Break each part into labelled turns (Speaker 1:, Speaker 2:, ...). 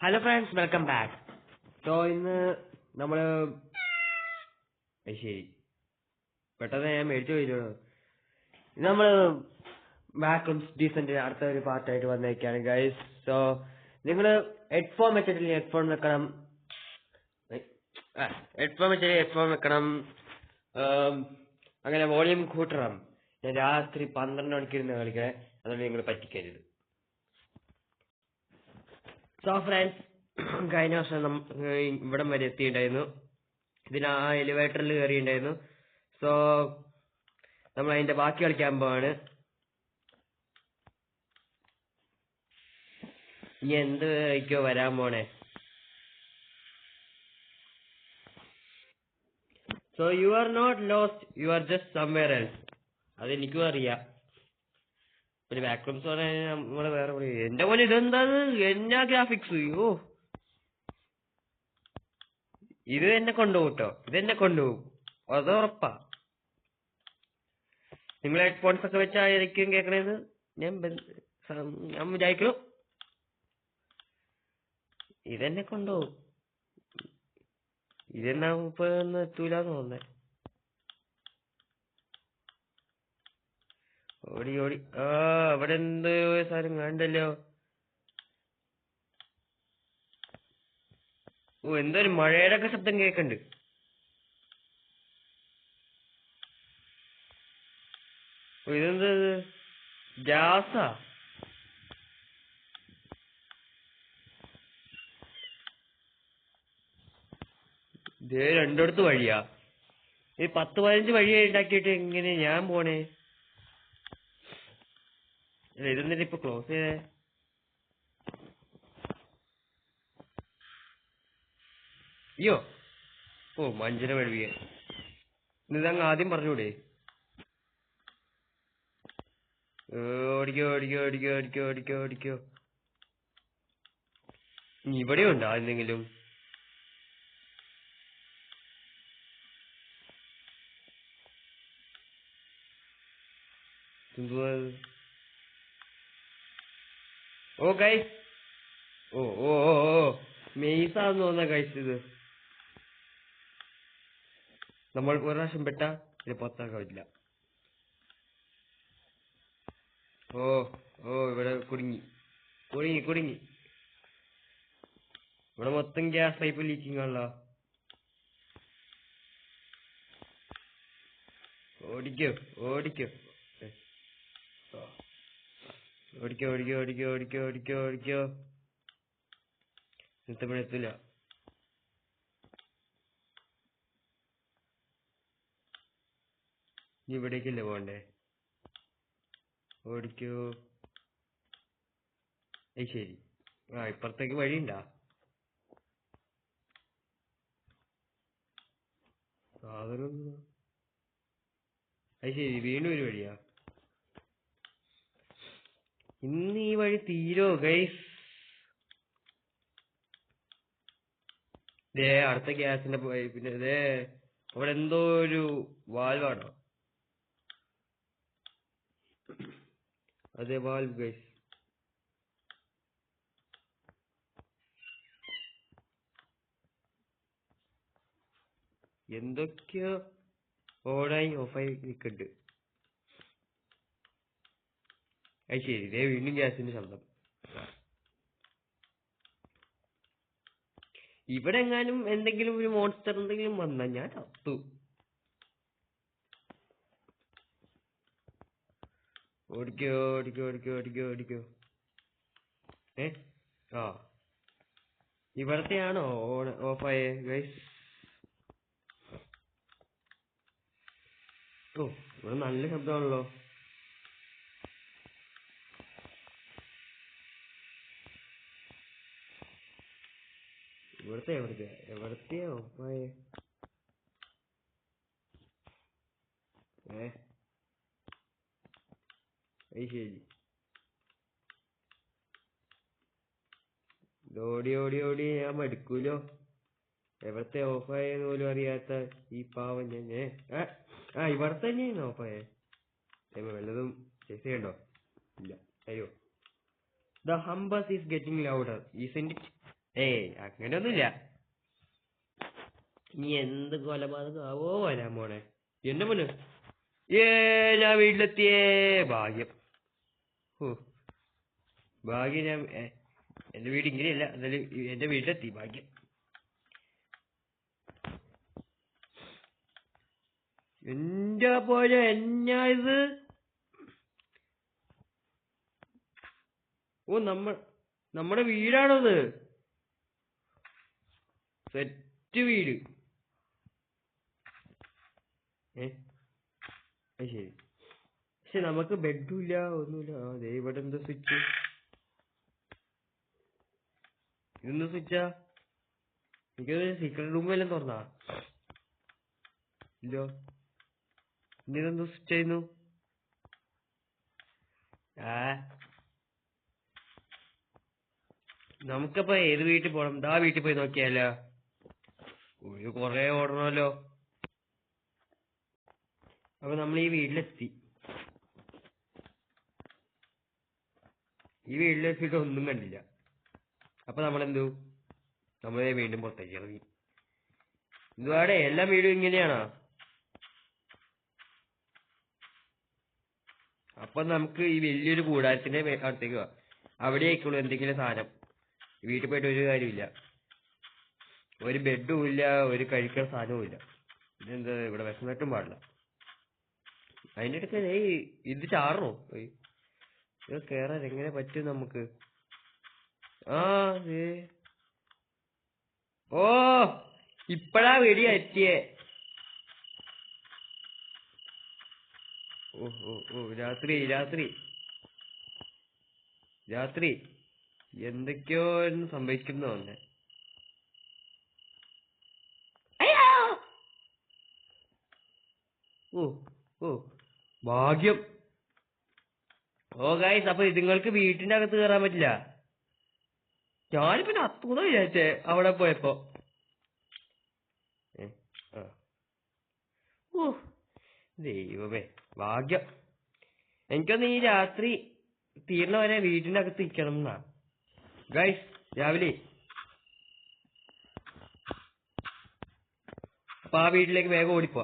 Speaker 1: Hello friends, welcome back. So ഇന്ന് നമ്മള് ശരി പെട്ടെന്ന് ഞാൻ മേടിച്ചു പോയില്ലോ. ഇന്ന് നമ്മള് ബാക്കും ഡീസന്റ് അടുത്ത ഒരു പാർട്ടായിട്ട് വന്നേക്കാണ് ഗൈസ്. സോ നിങ്ങള് ഹെഡ്ഫോൺ വെച്ചിട്ടില്ല, ഹെഡ്ഫോൺ വെക്കണം. ഹെഡ്ഫോൺ വെക്കണം. അങ്ങനെ വോളിയം കൂട്ടണം. ഞാൻ രാത്രി 12 മണിക്കിരുന്ന് കളിക്കണേ, അതുകൊണ്ട് നിങ്ങൾ പറ്റിക്കരുത്. സോ ഫ്രണ്ട്സ്, കഴിഞ്ഞ വർഷം ഇവിടം വരെ എത്തിയിട്ടുണ്ടായിരുന്നു. ഇതിന് ആ എലിവേറ്ററിൽ കയറിയിട്ടുണ്ടായിരുന്നു. സോ നമ്മൾ അതിന്റെ ബാക്കി കളിക്കാൻ പോവാണ്. ഇനി എന്ത് ആയിക്കോ വരാൻ പോണേ. So you are not lost, you are just somewhere else. അതെനിക്കും അറിയാം. ഒരു ബാക്ക്റൂംസ് പറയാൻ നമ്മള് വേറെ പറയും. എന്റെ പോലെ ഇതെന്താ, എന്നാ ഗ്രാഫിക്സ്. ഓ, ഇത് എന്നെ കൊണ്ടുപോകും കേട്ടോ, ഇതെന്നെ കൊണ്ടുപോകും, അത് ഉറപ്പാ. നിങ്ങൾ ഹെഡ്ഫോൺസ് ഒക്കെ വെച്ചായിരിക്കും കേൾക്കണേന്ന് ഞാൻ വിചാരിക്കുന്നു. ഇതെന്നെ കൊണ്ടുപോകും. ഇതെന്നാ ഇപ്പൊ ഒന്നും എത്തൂലെന്ന് തോന്നേ. ഓടി ഓടി അവിടെ എന്ത് സാധനം കണ്ടല്ലോ. ഓ, എന്തോ ഒരു മഴയുടെ ഒക്കെ ശബ്ദം കേക്കണ്ട്. ഇതെന്ത് ഗ്യാസാ? ഇതേ രണ്ടിടത്ത് വഴിയാ. ഈ 10-15 വഴിയായി ഉണ്ടാക്കിയിട്ട് എങ്ങനെ ഞാൻ പോണേ? ഇതെന്തിനാ ഇപ്പൊ ക്ലോസ് ചെയ്തേ? അയ്യോ, ഓ മഞ്ചന വഴിയെ. ഇതങ്ങ് ആദ്യം പറഞ്ഞൂടെ? ഓടിക്കോ ഓടിക്കോ ഓടിക്കോ ഓടിക്കോ ഓടിക്കോ ഓടിക്കോ. ഇനി ഇവിടെ ഉണ്ടോ എന്തെങ്കിലും? ഓ ഗൈസ്, ഓ ഓ ഓ ഓ മെയ്സാന്ന് തോന്നാ ഗൈസ്. ഇത് നമ്മൾ ഒരു പ്രാവശ്യം പെട്ടാ ഇത് പുറത്താക്കാൻ പറ്റില്ല. ഓ ഓ ഇവിടെ കുടുങ്ങി കുടുങ്ങി കുടുങ്ങി. ഇവിടെ മൊത്തം ഗ്യാസ് പൈപ്പ് ലീക്കിംഗ് ആണല്ലോ. ഓടിക്കോ ഓടിക്കോ ഓടിക്കോ ഓടിക്കോ ഓടിക്കോ ഓടിക്കോ ഓടിക്കോ ഓടിക്കോ. ഇന്നത്തെ എത്തില്ല. നീ ഇവിടേക്കല്ലേ പോണ്ടേ? ഓടിക്കോ. ശരി. ഇപ്പുറത്തേക്ക് വഴിയുണ്ടാ? സാധനം ശരി, വീണ്ടും ഒരു വഴിയാ. ഇന്ന് ഈ വഴി തീരോ ഗൈസ്? ദേ അടുത്ത ഗ്യാസിന്റെ പിന്നെ ദേ അവിടെ എന്തോ ഒരു വാൽവാണോ? അതെ, വാൽവ് ഗൈസ്. എന്തൊക്കെയോ ഓണായി ഓഫായി നിക്കണ്ട്. ശരി, ഇതേ വീണ്ടും ഗ്യാസിന്റെ ശബ്ദം. ഇവിടെ എങ്ങാനും എന്തെങ്കിലും ഒരു മോൺസ്റ്റർ എന്തെങ്കിലും വന്നാ ഞാൻ ചത്തു. ഓടിക്കോ ഓടിക്കോ ഓടിക്കോ ഓടിക്കോ ഓടിക്കോ. ഇവിടത്തെയാണോ ഓഫായേ ഗൈസ്? ഓ, ഇവിടെ നല്ല ശബ്ദമാണല്ലോ. എവിടത്തെയാ ഓഫായേ? ശരി, ഓടി ഓടി ഓടി ഞാൻ മടുക്കൂലോ. എവിടത്തെ ഓഫായെന്ന് പോലും അറിയാത്ത ഈ പാവം ഞാൻ. ഇവിടെ തന്നെയാണ് ഓഫായേ. വല്ലതും ചെസ് ചെയ്യണ്ടോ? ഇല്ല. അയ്യോ, the hums is getting louder, isn't it? ഏയ് അങ്ങനെയൊന്നുമില്ല. നീ എന്ത് കൊലപാതകമാവോ വരാൻ പോണെ എന്നെ മുന്നു. ഞാൻ വീട്ടിലെത്തിയേ. ഭാഗ്യം. ഓ ഭാഗ്യം. ഞാൻ എന്റെ വീട് ഇങ്ങനെയല്ല, എന്നാലും എന്റെ വീട്ടിലെത്തി. ഭാഗ്യം. എന്റെ പോലെ എന്നാ ഇത്? ഓ നമ്മുടെ വീടാണത്. സെറ്റ് വീട്. ശരി. പക്ഷെ നമുക്ക് ബെഡും ഇല്ല, ഒന്നുമില്ല. അതെ ഇവിടെ എന്താ സ്വിച്ച്? ഇതെന്താ സ്വിച്ചാ? എനിക്കത് സീക്രട്ട് റൂം എല്ലാം തുറന്നാ ഇല്ലോ. ഇതെന്താ സ്വിച്ച് ചെയ്യുന്നു? നമുക്കപ്പോ ഏത് വീട്ടിൽ പോണം? ദാ വീട്ടിൽ പോയി നോക്കിയാലോ? ഒരു കൊറേ ഓടണമല്ലോ. അപ്പൊ നമ്മൾ ഈ വീട്ടിലെത്തി. ഈ വീട്ടിലെത്തിയിട്ട് ഒന്നും കണ്ടില്ല. അപ്പൊ നമ്മളെന്തു? നമ്മളെ വീണ്ടും പുറത്തേക്ക് ഇറങ്ങി. ഇതുവാടെ എല്ലാ വീടും ഇങ്ങനെയാണോ? അപ്പൊ നമുക്ക് ഈ വലിയൊരു കൂടാരത്തിന്റെ അടുത്തേക്ക് പോവാം. അവിടെ ആയിക്കോളൂ എന്തെങ്കിലും സാധനം. വീട്ടിൽ പോയിട്ട് ഒരു കാര്യമില്ല. ഒരു ബെഡും ഇല്ല, ഒരു കഴിക്കാൻ സാധനവും ഇല്ല. ഇതെന്താ ഇവിടെ വിശന്നിട്ടും പാടില്ല. അതിന്റെ ഇടയ്ക്ക് ഇത് ചാറണോ? ഇത് കേറാൻ എങ്ങനെ പറ്റും നമുക്ക്? ഓ ഇപ്പഴാ വെടി എത്തിയേ. ഓ ഓ ഓ രാത്രി രാത്രി രാത്രി എന്തൊക്കെയോ സംഭവിക്കുന്നു തന്നെ. ഓ ഓ ഭാഗ്യം. ഓ ഗൈസ്, അപ്പൊ നിങ്ങൾക്ക് വീട്ടിന്റെ അകത്ത് കയറാൻ പറ്റില്ല. ഞാനിപ്പോ അത്തൂന്ന് വിചാരിച്ചേ അവിടെ പോയപ്പോ. ഓ ദൈവമേ ഭാഗ്യം. എനിക്കൊന്ന് ഈ രാത്രി തീർന്ന വരെ വീടിന്റെ അകത്ത് ഇരിക്കണം എന്നാ ഗൈസ്. രാവിലെ അപ്പൊ ആ വീട്ടിലേക്ക് വേഗം ഓടിപ്പോ.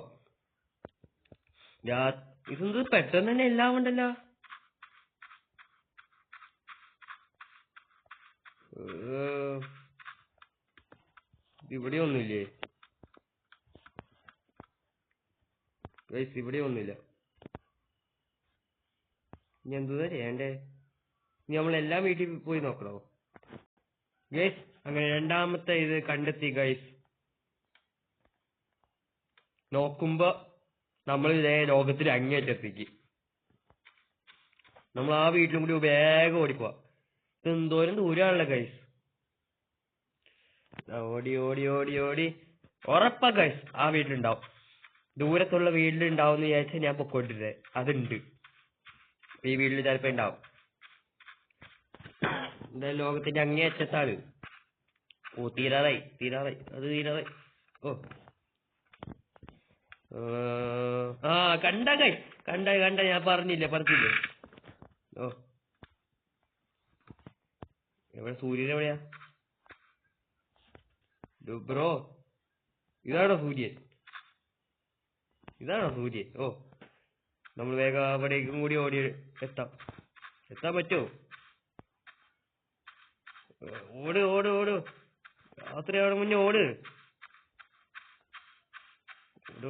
Speaker 1: ഇതെന്ത് പെട്ടെന്ന് തന്നെ എല്ലാം ഉണ്ടല്ലോ. ഇവിടെ ഒന്നുമില്ലേ ഗൈസ്? ഇവിടെ ഒന്നുമില്ല. ഇനി എന്താ ചെയ്യണ്ടേ? ഇനി നമ്മളെല്ലാം വീട്ടിൽ പോയി നോക്കണോ ഗൈസ്? അങ്ങനെ രണ്ടാമത്തെ ഇത് കണ്ടെത്തി ഗൈസ്. നോക്കുമ്പോ നമ്മൾ ഇതേ ലോകത്തിൽ അങ്ങേറ്റത്തേക്ക്. നമ്മൾ ആ വീട്ടിലും കൂടി വേഗം ഓടിപ്പോവാ. എന്തോരം ദൂരാണല്ലോ ഗൈസ്. ഓടി ഓടി ഓടി ഓടി. ഉറപ്പാ ഗൈസ് ആ വീട്ടിലുണ്ടാവും. ദൂരത്തുള്ള വീട്ടിലുണ്ടാവും എന്ന് വിചാരിച്ചാൽ ഞാൻ പൊക്കോട്ടിരുന്നത്. അതുണ്ട്, ഈ വീട്ടിൽ ചിലപ്പോ ഉണ്ടാവും. എന്തായാലും ലോകത്തിന്റെ അങ്ങേ അറ്റത്താണ്. ഓ തീരാറായി തീരാറായി, അത് തീരാറായി. ഓ കണ്ട ഞാൻ പറഞ്ഞില്ലേ. ഓ എവിടെ? സൂര്യൻ എവിടെയാ ബ്രോ? ഇതാണോ സൂര്യൻ? ഓ നമ്മൾ വേഗം അവിടേക്കും കൂടി ഓടി എത്താൻ പറ്റുമോ? ഓട് ഓട് ഓട്. രാത്രിയാവണ മുന്നേ ഓട്.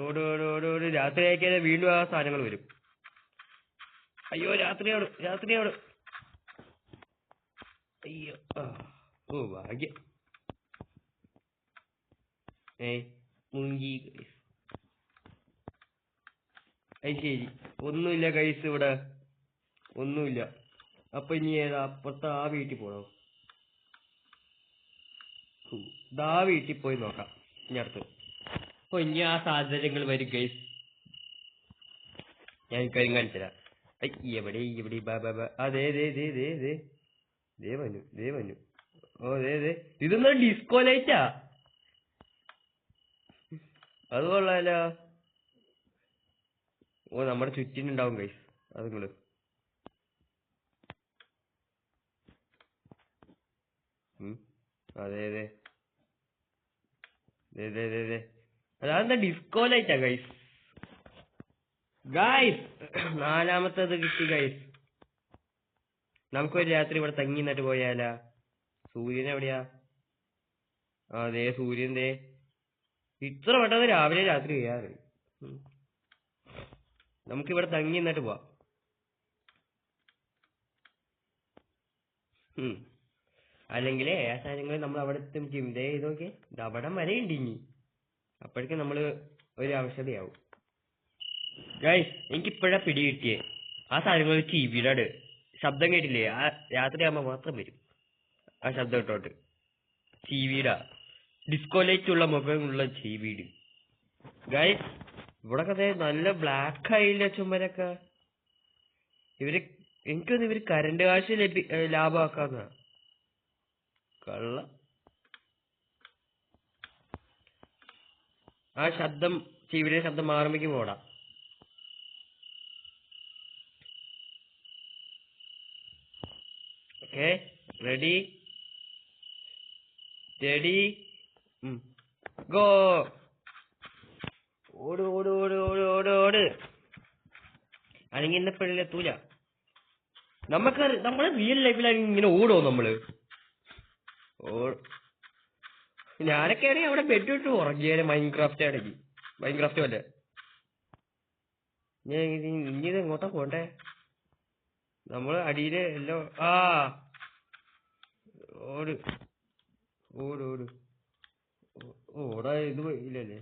Speaker 1: ഓട് ഓട് ഓട് ഓട്. രാത്രി ആക്കിയാൽ വീണ്ടും ആ സാധനങ്ങൾ വരും. അയ്യോ രാത്രിയോട്. അയ്യോ ഓ ഭാഗ്യം. മുങ്ങി. ശരി, ഒന്നുമില്ല ഗൈസ്, ഇവിടെ ഒന്നുമില്ല. അപ്പൊ ഇനി ഏതാ? അപ്പുറത്ത് ആ വീട്ടിൽ പോണോ? ആ വീട്ടിൽ പോയി നോക്കാം ഇനി അടുത്ത്. അപ്പൊ ഇനി ആ സാഹചര്യങ്ങൾ വരും ഗൈസ്. ഞാൻ കാര്യം കാണിച്ചുതരാം. എവിടെ അതെ വന്നു. ഓ ഇതൊന്നും ഡിസ്കോ ലൈറ്റാ. അത് കൊള്ളാലോ. ഓ നമ്മുടെ ചുറ്റിനുണ്ടാവും ഗൈസ്. അത് നിങ്ങള് അതെ അതെ അതാഎന്താ ഡിസ്കോ ലൈറ്റാ ഗൈസ്. ഗൈസ് നാലാമത്തത് കിട്ടി ഗൈസ്. നമുക്കൊരു രാത്രി ഇവിടെ തങ്ങി നിന്നിട്ട് പോയാലാ? സൂര്യൻ എവിടെയാ? അതെ സൂര്യൻ ദേ ഇത്ര പെട്ടെന്ന് രാവിലെ രാത്രി ചെയ്യാറ്. നമുക്കിവിടെ തങ്ങി നിന്നിട്ട് പോവാം. അല്ലെങ്കിലേ ആ സാധനങ്ങൾ നമ്മൾ അവിടെ എത്തും ചെയ്യും. ദേ ഇതൊക്കെ അവിടം വരെ ഉണ്ട് ഇനി. അപ്പോഴേക്കും നമ്മള് ഒരു ആവശ്യതയാവും. ഗൈസ് എനിക്കിപ്പോഴാ പിടി കിട്ടിയേ. ആ സാധനങ്ങൾ ടിവിയുടെ ശബ്ദം കേട്ടില്ലേ? ആ രാത്രിയാകുമ്പോ മാത്രം വരും ആ ശബ്ദം ഇട്ടോട്ട്. ടിവിയുടെ ഡിസ്കോ ലൈറ്റ് ഉള്ള മുഖമുള്ള ടിവിയുടെ ഗൈസ്. ഇവിടെ നല്ല ബ്ലാക്ക് ആയില്ല ചുമരൊക്കെ. എനിക്കൊന്ന് ഇവര് കറണ്ട് കാശ് ലാഭമാക്കാന്ന കള്ള. ആ ശബ്ദം ടിവിയുടെ ശബ്ദം മാറുമ്പോ പോടാ. Okay ready steady go. ഓട് ഓട് ഓട് ഓട് ഓട് ഓട്. അല്ലെങ്കിൽ ഇന്നെപ്പോഴും എത്തൂല. നമ്മളെ റിയൽ ലൈഫിലാണെങ്കിൽ ഇങ്ങനെ ഓടോ നമ്മള്? ഞാനൊക്കെ ആണെങ്കിൽ അവിടെ ബെഡ് ഇട്ട് ഉറങ്ങിയാല് മൈൻക്രാഫ്റ്റ് ആണെങ്കിൽ. മൈൻക്രാഫ്റ്റ് പോലെ. ഇനി ഇത് എങ്ങോട്ടാ പോണ്ടേ? നമ്മള് അടിയില് എല്ലാം ഓട് ഓട് ഓട് ഓടാ. ഇത് ഇല്ലല്ലേ?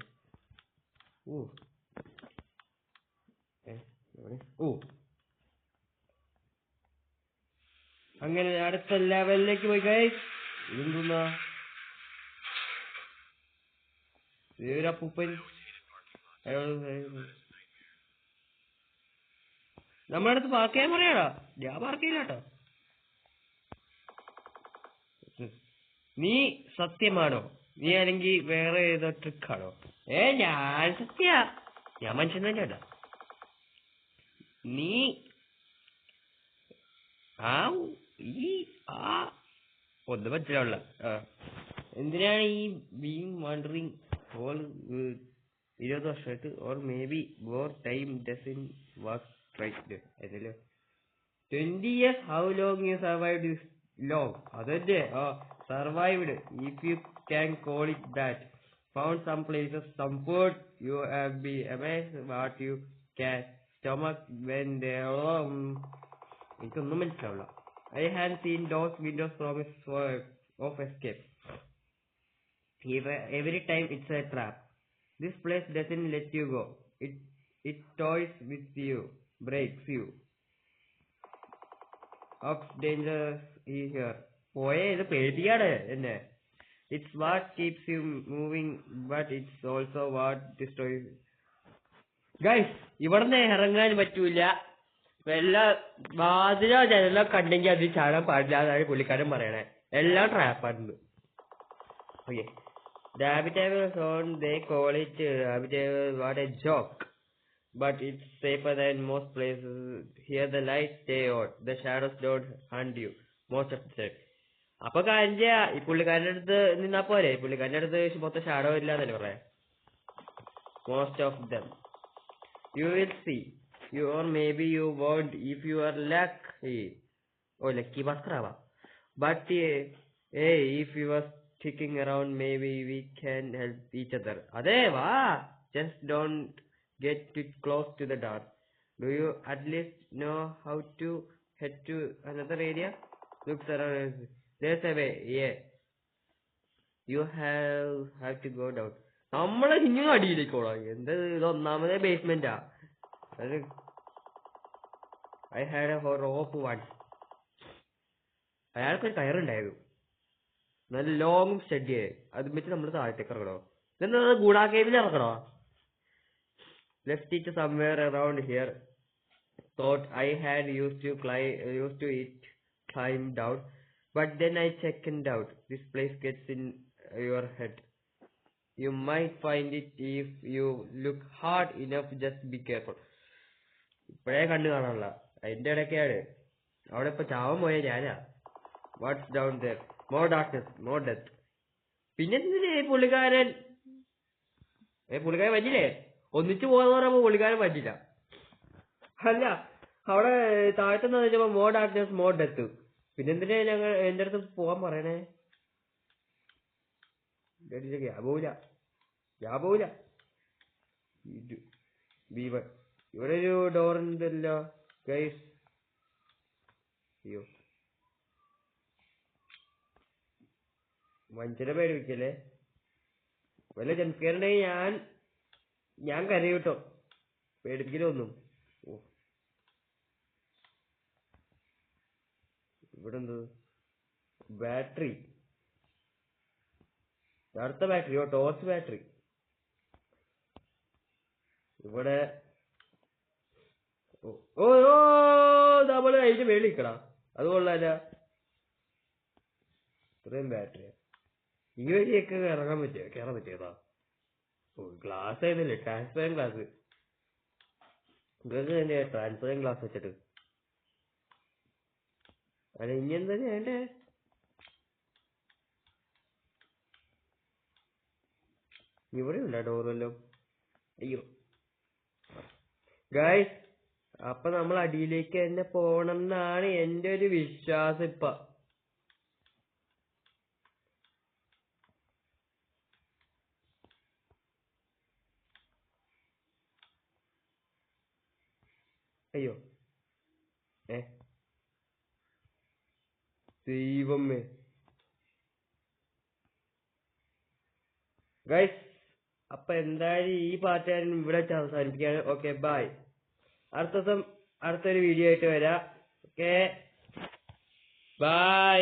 Speaker 1: അങ്ങനെ അടുത്ത ലെവലിലേക്ക് പോയി ഗൈസ്. ഇതെന്തുന്നാ? അപ്പൂപ്പൻ നമ്മുടെ അടുത്ത് പാർക്ക് ചെയ്യാൻ പറയാടാ. ഞാൻ പാർക്ക് ചെയ്യില്ല കേട്ടോ. നീ സത്യമാണോ? നീ അല്ലെങ്കിൽ വേറെ ഏതോ ട്രിക്കാണോ? ഞാൻ സത്യ. ഞാൻ മനുഷ്യൻ തന്നെയാ. നീ ഒന്നും മനസ്സിലാവില്ല. എന്തിനാണ് ഈ ബീങ് വണ്ടറിങ് ഓൾ 20 വർഷമായിട്ട് or maybe more time doesn't work right അതല്ലോ. 20 years how long you survived this long? അതല്ലേ survived if you can call it that. Found some places, some food. You have been amazed what you can stomach when they എനിക്കൊന്നും മനസ്സിലാവില്ല. I had seen those windows promise of escape. Every time it's a trap. This place doesn't let you go. It toys with you, breaks you. Ups dangerous here. പോയേ ഇത് പേടിയാണ് എന്നെ. It's what keeps you moving, but it's also what destroys. Guys ഇവിടുന്ന് ഇറങ്ങാൻ പറ്റൂല. എല്ലാ വാതിലോ ജനലോ കണ്ടെങ്കിൽ അത് ചാടാൻ പാടില്ല എന്നാണ് പുള്ളിക്കാരൻ പറയണേ. എല്ലാം ട്രാപ്പാണ്. Okay Habitable zone, they call it habitable. What a joke! But it's safer than most places. Here the lights stay on. The shadows don't hunt you most of the time. അപ്പൊ കാര്യം ഈ പുള്ളിക്കാരന്റെ അടുത്ത് നിന്നാ പോരെ? പുള്ളിക്കാരന്റെ അടുത്ത് മൊത്തം ഷാഡോ ഇല്ലാന്നല്ലേ പറയാ. Most of them. You will see. You or maybe you won't if you are lucky. Lucky baskrava. But if you are sticking around, maybe we can help each other. Ade va. Just don't get too close to the dark. Do you at least know how to head to another area? Looks around. There's a way. Yeah. You have to go down. നമ്മളെ ഇനിയും അടിയിലേക്ക് പോകാം. എന്ത് ഇത് ഒന്നാമതേ ബേസ്മെന്റാ. I had a rope once. അയാൾക്കൊരു കയറുണ്ടായിരുന്നു. നല്ല long study ആയി. അത് വെച്ച് നമ്മൾ താഴത്തേക്ക് ഇറങ്ങണോ? ഇതെന്താ good കേവിൽ ഇറങ്ങണോ? Left it somewhere around here. Thought I had used to it climb down, but then I checked out. This place gets in your head. You might find it if you look hard enough. Just be careful. ഇപ്പഴേ കണ്ടു കാണാനുള്ള അതിന്റെ ഇടയ്ക്കാണ്. അവിടെ ഇപ്പൊ ചാവാൻ പോയ ഞാനാ. What's down there? More darkness, more death. പിന്നെ പുള്ളിക്കാരൻ പറ്റില്ലേ? ഒന്നിച്ചു പോകാന്ന് പറയുമ്പോ പുള്ളിക്കാരൻ പറ്റില്ല. അല്ല, അവിടെ താഴ്ത്തുന്ന വെച്ചപ്പോ മോഡ് ആക്ടേഴ്സ് മോഡ് ഡെത്ത്. പിന്നെന്തിനാ എന്റെ അടുത്ത് പോവാൻ പറയണേ? യാപോല ഇവിടെ ഒരു ഡോർ ഉണ്ടല്ലോ ഗൈസ്. അയ്യോ, മനുഷ്യരെ പേടിപ്പിക്കല്ലേ. വല്ല ജംസ്കേറുണ്ടെങ്കിൽ ഞാൻ കരയും കേട്ടോ. പേടിപ്പിക്കലൊന്നും. ഇവിടെ എന്ത് ബാറ്ററി? അടുത്ത ബാറ്ററി. Torch battery. ഇവിടെ നമ്മള് അതിന്റെ മേളിൽ നിൽക്കടാ. അത് കൊള്ളാല. ഇത്രയും ബാറ്ററിയാ. ഈ വഴിയൊക്കെ കയറാൻ പറ്റിയതാ. ഗ്ലാസ് ആയിരുന്നില്ലേ? Transparent glass. നിങ്ങൾക്ക് തന്നെയാ ട്രാൻസ്പെറന്റ് ഗ്ലാസ് വെച്ചിട്ട്. അല്ല, ഇനി എന്താ ചെയ്യണ്ടേ? ഇവിടെ ഉണ്ടോ ഡോറെല്ലാം? അയ്യോ ഗായ്സ്, അപ്പൊ നമ്മൾ അടിയിലേക്ക് തന്നെ പോണം എന്നാണ് എന്റെ ഒരു വിശ്വാസം ഇപ്പൊ. അയ്യോ, ദൈവമേ. ഗൈസ്, അപ്പൊ എന്തായാലും ഈ പാർട്ട് ഞാൻ ഇവിടെ അവസാനിപ്പിക്കുകയാണ്. Okay, bye. അടുത്ത ദിവസം അടുത്തൊരു വീഡിയോ ആയിട്ട് വരാം. Okay, by.